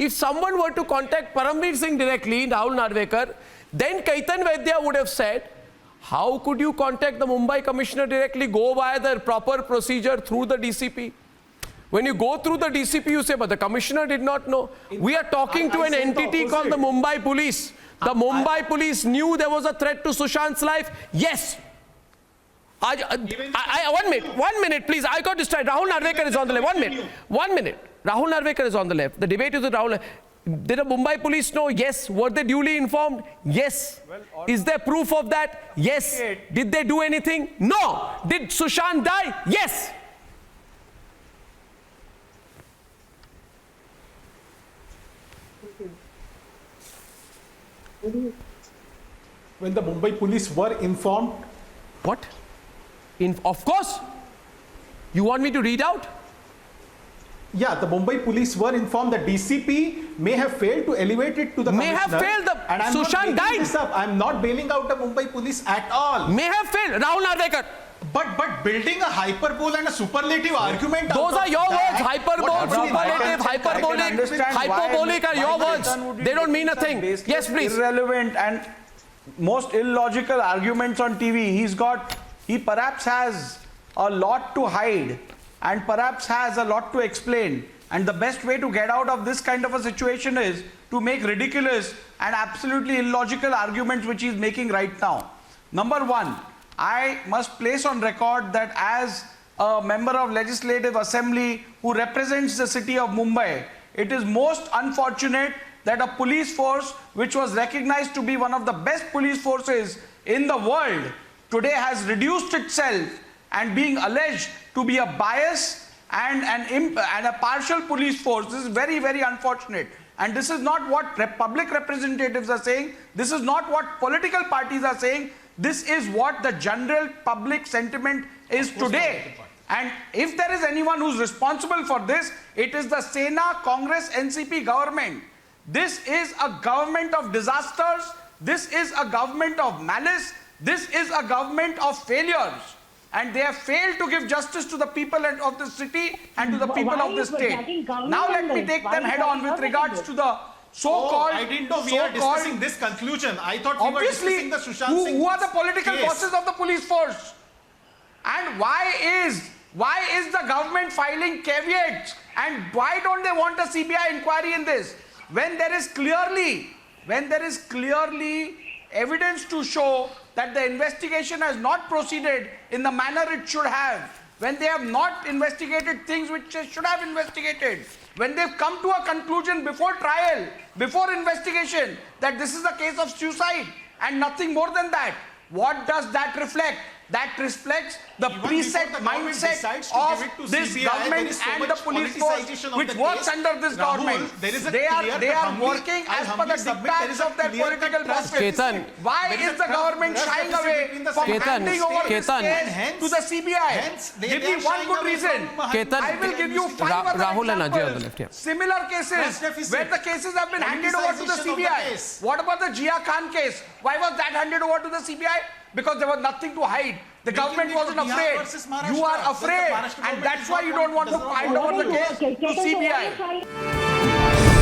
If someone were to contact Paramveer Singh directly, Rahul Narvekar, then Kaitan Vaidya would have said, how could you contact the Mumbai Commissioner directly? Go via the proper procedure through the DCP. When you go through the DCP, you say, but the Commissioner did not know. We are talking to an entity called the Mumbai Police. The Mumbai Police knew there was a threat to Sushant's life. Yes. 1 minute, please. I got distracted. Rahul Narvekar is on the left. 1 minute. 1 minute. Rahul Narvekar is on the left. The debate is with Rahul. Did the Mumbai police know? Yes. Were they duly informed? Yes. Is there proof of that? Yes. Did they do anything? No. Did Sushant die? Yes. When the Mumbai police were informed? What? Of course. You want me to read out? Yeah, the Mumbai police were informed that DCP may have failed to elevate it to the May commissioner. have failed. And I'm Sushant not died. This up. I'm not bailing out the Mumbai police at all. May have failed. Rahul Narvekar. But building a hyperbole and a superlative argument. Those are your words. Hyperbole, superlative, hyperbolic are your words. They don't mean a thing. Yes, please. Irrelevant and most illogical arguments on TV. He perhaps has a lot to hide and perhaps has a lot to explain. And the best way to get out of this kind of a situation is to make ridiculous and absolutely illogical arguments which he's making right now. Number one, I must place on record that as a member of Legislative Assembly who represents the city of Mumbai, it is most unfortunate that a police force which was recognized to be one of the best police forces in the world today has reduced itself and being alleged to be a bias and a partial police force. This is very, very unfortunate. And this is not what public representatives are saying. This is not what political parties are saying. This is what the general public sentiment is today. And if there is anyone who's responsible for this, it is the Sena, Congress, NCP government. This is a government of disasters. This is a government of malice. This is a government of failures. And they have failed to give justice to the people of the city and to the people of the state. Now let me take them head on with regards to the so-called... I didn't know we are discussing this conclusion. I thought we were discussing the Sushant Singh who are the political case. bosses of the police force? And why is the government filing caveats? And why don't they want a CBI inquiry in this? When there is clearly evidence to show that the investigation has not proceeded in the manner it should have, when they have not investigated things which they should have investigated, when they've come to a conclusion before trial, before investigation, that this is a case of suicide and nothing more than that, what does that reflect? That reflects the preset mindset of this government and the police force which works under this government. They are working as per the dictats of their political bosses. Why is the government shying away from handing over this case to the CBI? Give me one good reason. I will give you 5 other examples. Similar cases where the cases have been handed over to the CBI. What about the Jia Khan case? Why was that handed over to the CBI? Because there was nothing to hide. The government wasn't afraid. You are afraid, and that's why you don't want to hand over the case to CBI.